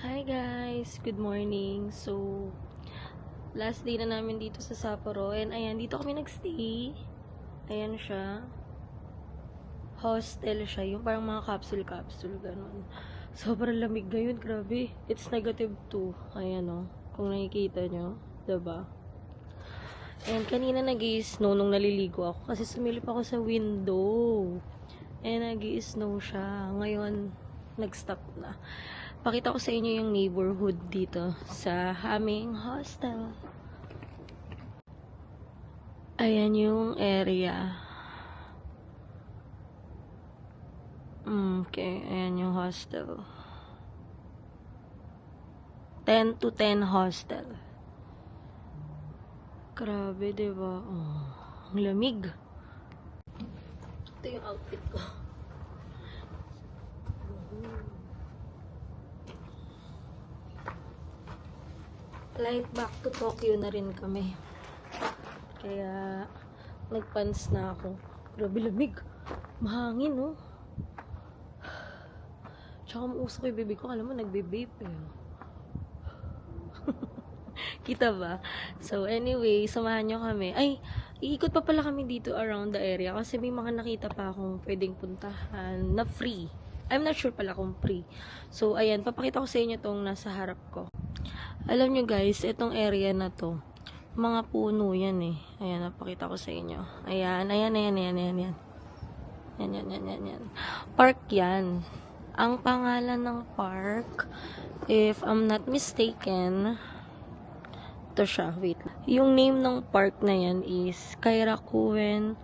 Hi guys! Good morning. So, last day na namin dito sa Sapporo. And ayan, dito kami nagstay. Ayan siya. Hostel siya. Yung parang mga capsule-capsule. Ganun. Sobrang lamig ngayon. Grabe. It's -2. Ayan o. Kung nakikita nyo. Diba? And kanina nag-i-snow nung naliligo ako. Kasi sumilip ako sa window. And nag-i-snow siya. Ngayon, nag-stop na. Pakita ko sa inyo yung neighborhood dito sa aming hostel. Ayan yung area. Okay, ayan yung hostel. 10 to 10 hostel. Grabe, diba? Oh, ang lamig. Ito yung outfit ko. Flight back to Tokyo na rin kami. Kaya, nagpants na ako. Grabe lamig. Mahangin, no? Tsaka mausok yung baby ko. Alam mo, nagbe-vape eh. Kita ba? So, anyway, samahan nyo kami. Ay, iikot pa pala kami dito around the area. Kasi may mga nakita pa akong pwedeng puntahan na free. I'm not sure pala kung free. So, ayan, papakita ko sa inyo tong nasa harap ko. Alam nyo guys, itong area na to, mga puno yan eh. Ayan, napakita ko sa inyo. Ayan. Yan. Park yan. Ang pangalan ng park, if I'm not mistaken, ito siya, wait. Yung name ng park na yan is Kairakuen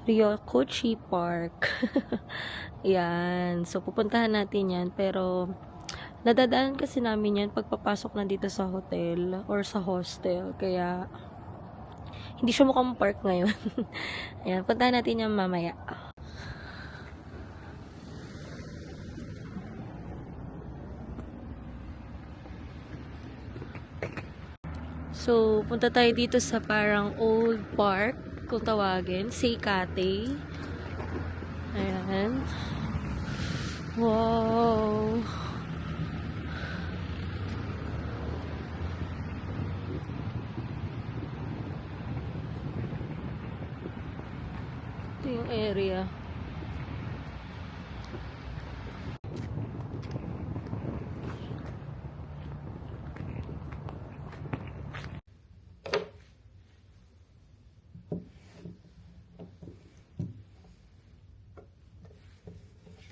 Ryokochi Park. Yan. So, pupuntahan natin yan. Pero, nadadaan kasi namin yan pagpapasok na dito sa hotel or sa hostel. Kaya, hindi siya mukhang park ngayon. Ayan, puntahan natin yan mamaya. So, punta tayo dito sa parang old park, kung tawagin, Seikate. Ayan. Wow! Ito yung area.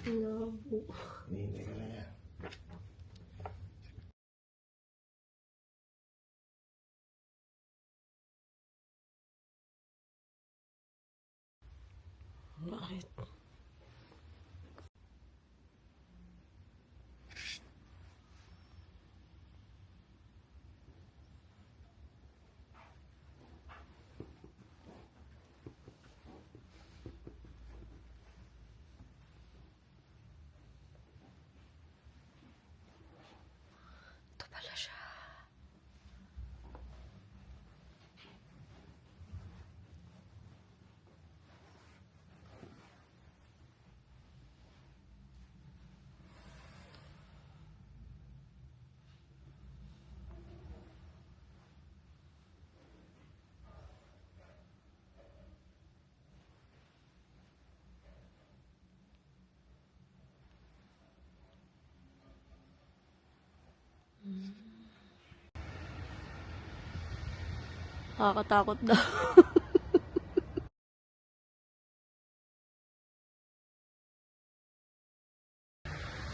Labo. Hindi ka na yan. Bakit? Ito pala siya. Nakakatakot daw.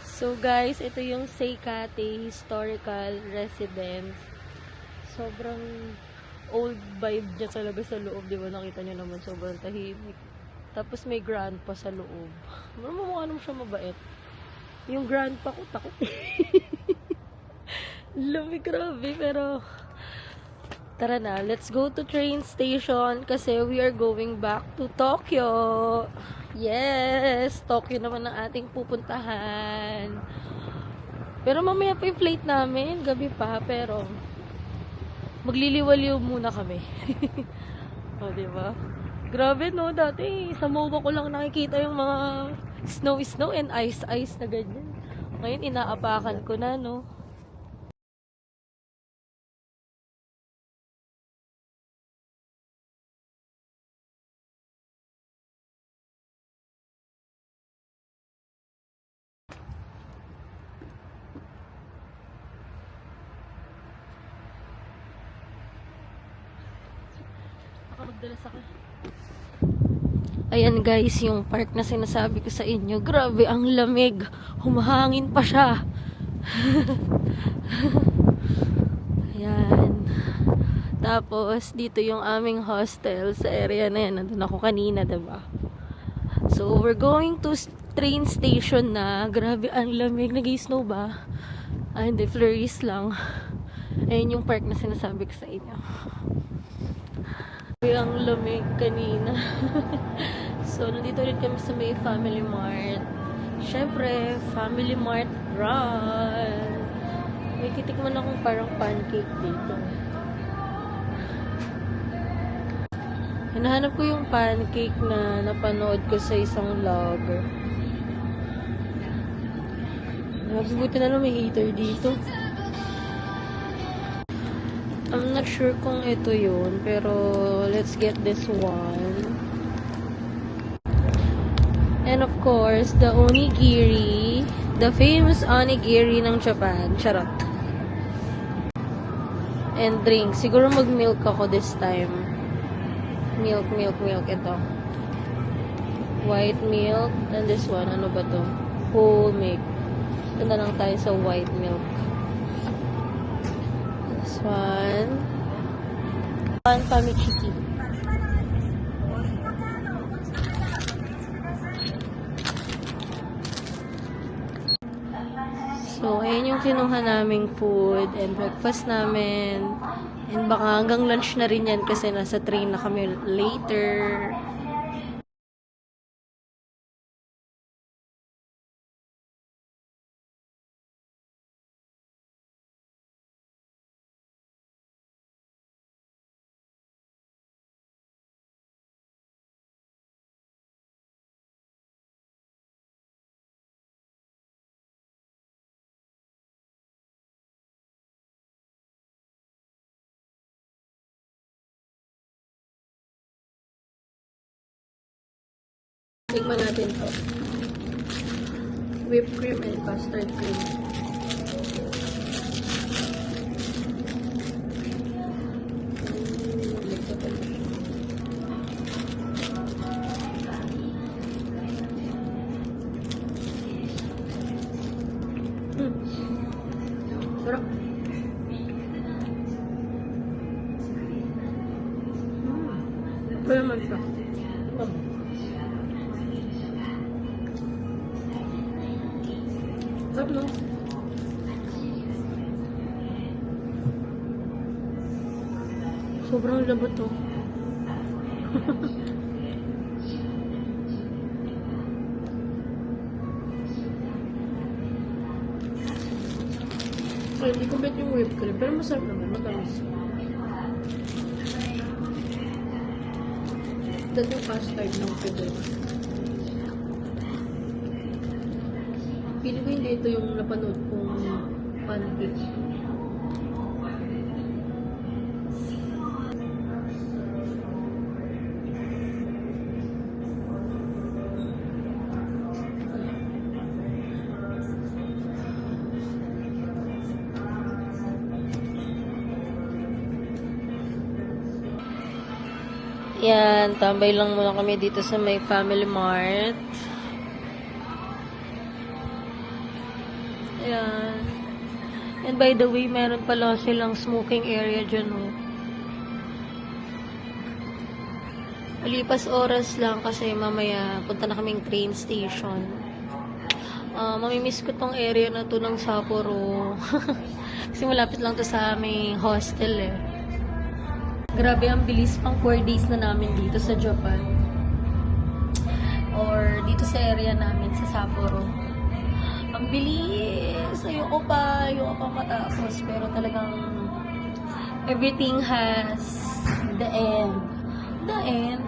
So guys, ito yung Seikate Historical Residence. Sobrang old vibe niya talaga sa loob, di ba? Nakita niyo naman, sobrang tahimik. Tapos may grandpa sa loob. Mukha naman siya mabait. Yung grandpa ko, takot. Lamig, grabe, pero tara na, let's go to train station kasi we are going back to Tokyo. Yes! Tokyo naman ang ating pupuntahan. Pero mamaya pa yung flight namin, gabi pa, pero magliliwaliw muna kami. O, diba? Grabe, no? Dati, sa MOA ko lang nakikita yung mga snow and ice na ganyan. Ngayon, inaapakan ko na, no? Ayan guys, yung park na sinasabi ko sa inyo. Grabe, ang lamig. Humahangin pa siya. Ayan. Tapos, dito yung aming hostel sa area na yan. Nandun ako kanina, diba? So, we're going to train station na. Grabe, ang lamig. Nag-i-snow ba? Ah, hindi. Flurries lang. Ayan yung park na sinasabi ko sa inyo. Ang lamig kanina. So, nandito ulit kami sa may Family Mart. Syempre, Family Mart run. May titikman akong parang pancake dito. Hinahanap ko yung pancake na napanood ko sa isang vlogger. Buti na lang may hater dito. I'm not sure kung ito yun, pero let's get this one. And of course, the onigiri, the famous onigiri ng Japan. Charot. And drink. Siguro mag-milk ako this time. Milk. Ito. White milk. And this one, ano ba to? Whole milk. Ito na lang tayo sa white milk. This one. One pamichiki. So, ayan yung kinuha naming food and breakfast namin. And baka hanggang lunch na rin yan kasi nasa train na kami later. Tikman natin to. Whipped cream and custard cream. Sarap. Kaya man siya. Sarap, no? Sobrang labot to. Ay, hindi complete yung whipped cream. Pero masarap naman. Matamis. Dito yung custard ng pwede. Pili ko hindi ito yung napanood kong pancake. Yan, tambay lang muna kami dito sa may Family Mart. Yan. And by the way, meron pala silang smoking area dyan, oh. Malipas oras lang kasi mamaya punta na kaming train station. Mamimiss ko tong area na to ng Sapporo. Kasi malapit lang to sa aming hostel, eh. Grabe, ang bilis, pang 4 days na namin dito sa Japan. Or dito sa area namin sa Sapporo. Ang bilis! Ayoko pa matapos. Pero talagang everything has the end. The end.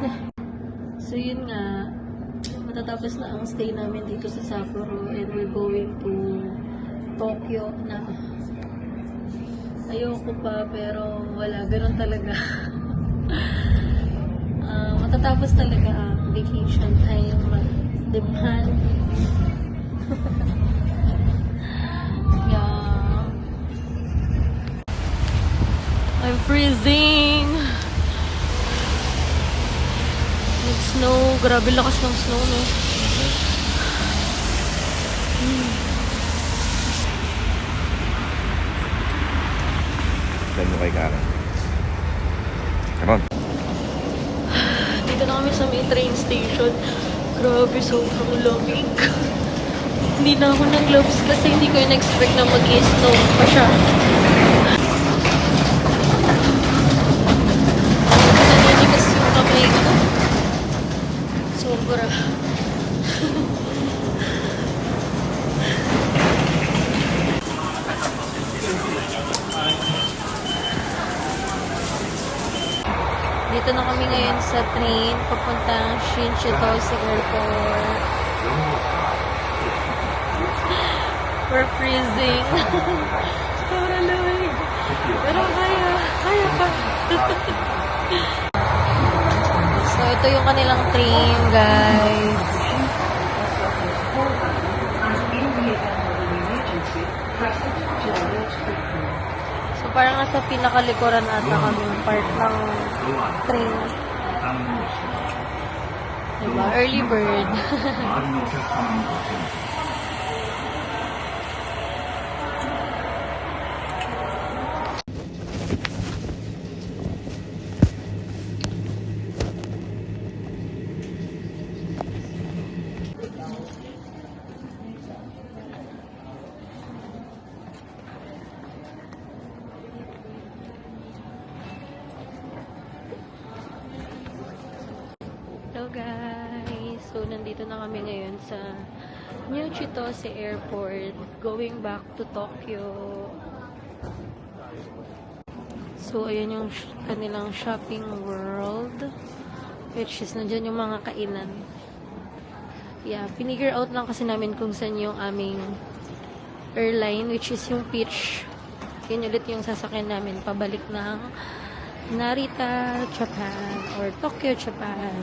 So yun nga, matatapos na ang stay namin dito sa Sapporo and we're going to Tokyo na. Ayoko pa, pero wala. Ganun talaga. Matatapos talaga ang vacation time. Diba? Yeah. I'm freezing. grabe lakas ng snow, no? Saan mo kay Karen? Karon. Dito na kami sa may train station. Grabe, sobrang lamig. Hindi na ako nag-gloves kasi hindi ko in-expect na mag-snow pa siya. Naninigas yung kamay ko. Sobra. Dito na kami ngayon sa train papuntang Shinchitose Airport. We're freezing. Sobrang lamig. Pero kaya pa. So, ito yung kanilang train, guys. So, parang nasa pinakalikuran ata kami part ng train. Diba? Early bird. Hello guys! So, nandito na kami ngayon sa New Chitose Airport going back to Tokyo. So, ayan yung kanilang shopping world which is nandyan yung mga kainan. Yeah, pinigure out lang kasi namin kung saan yung aming airline which is yung Peach. Yun ulit yung sasakyan namin pabalik ng Narita, Japan or Tokyo, Japan.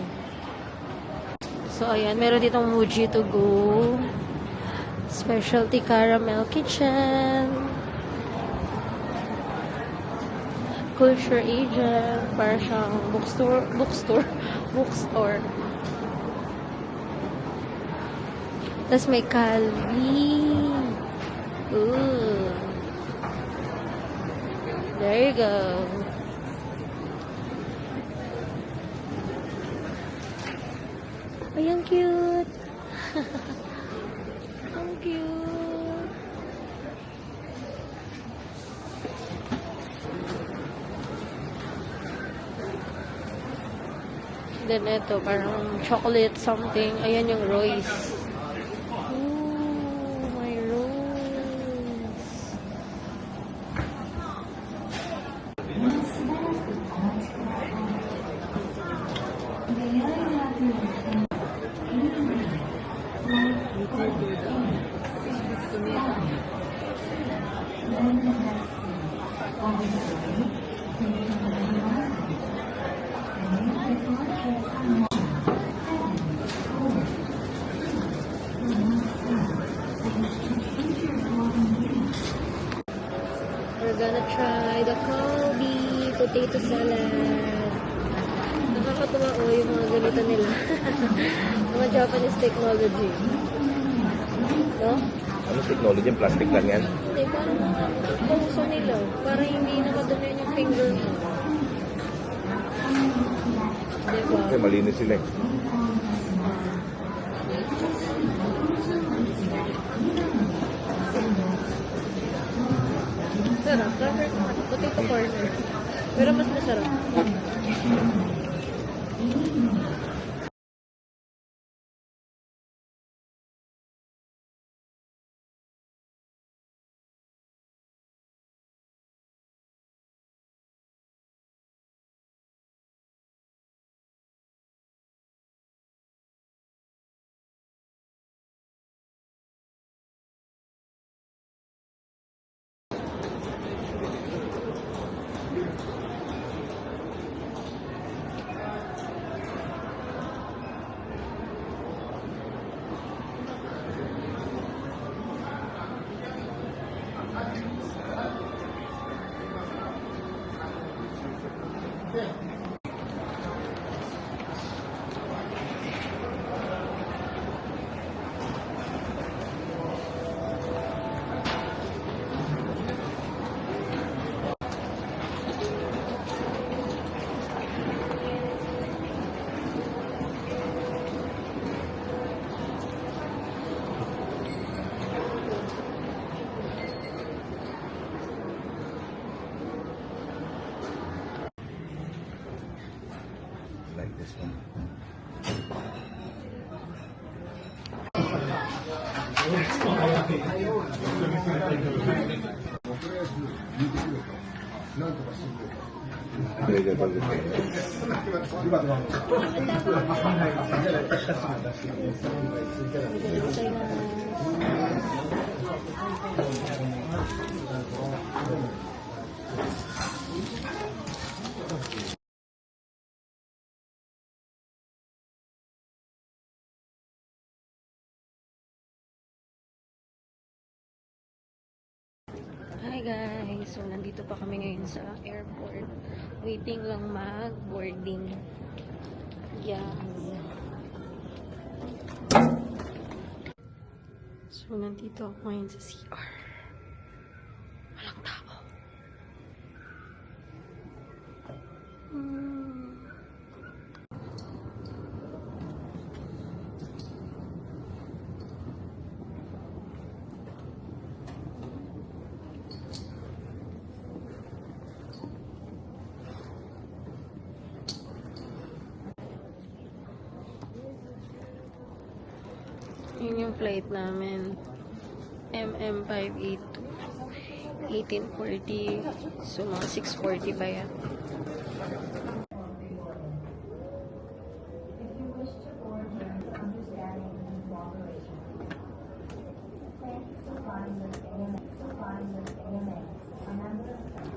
So, ayan. Meron ditong Muji to go. Specialty Caramel Kitchen. Culture Agent. Para siyang bookstore. Tapos may Calvi. Ooh. There you go. Ay, ang cute. Ang cute. Then, ito, parang chocolate something. Ayan yung Royce. Ooh, my Royce. We're gonna try the Calbee potato salad. Nakakatuwa yung mga ganito nila. Mga Japanese technology. No? Ano technology? Plastic lang yan? Hindi, parang pauso nila. Parang hindi nakadumi yung finger mo. Diba? Okay, malinis sila eh. Sarap. Potato corner. Pero mas masarap. This one. Hi guys! So, nandito pa kami ngayon sa airport. Waiting lang mag-boarding. Yan. So, nandito ako ngayon sa CR. Walang tao. Yun yung flight namin. MM582. 1840. So, mga 640 ba yan?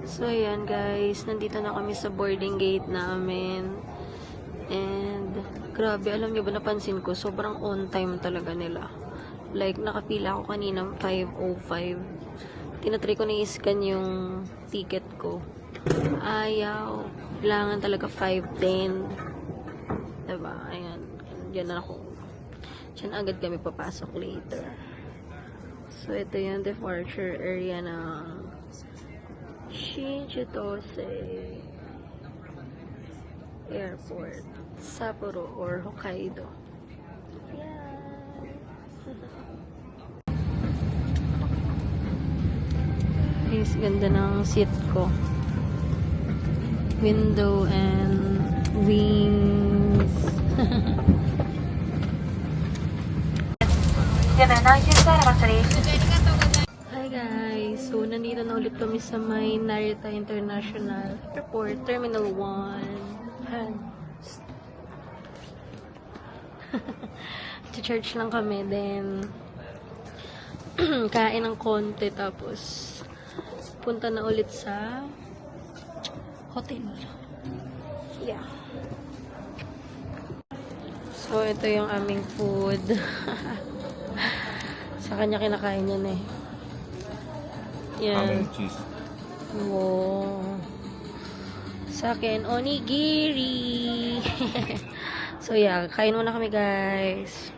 So, ayan guys. Nandito na kami sa boarding gate namin. And, grabe, alam niyo ba, napansin ko, sobrang on time talaga nila. Like, nakapila ako kanina 5:05. Tinatry ko na i-scan yung ticket ko. Ayaw. Kailangan talaga 5:10. Diba? Ayan. Diyan na ako. Diyan agad kami papasok later. So, ito yung departure area ng Shinchitose Airport, Sapporo or Hokkaido. Guys, ganda ng seat ko. Window and wings. Hi guys! So, nandito na ulit kami sa may Narita International Airport, Terminal 1. Church lang kami, then kain ng konti, tapos punta na ulit sa hotel. Yeah. So, ito yung aming food. Sa kanya kinakain yan eh. How many Yan. cheese? Wow. Sa akin, onigiri. So, yeah. Kain muna kami, guys.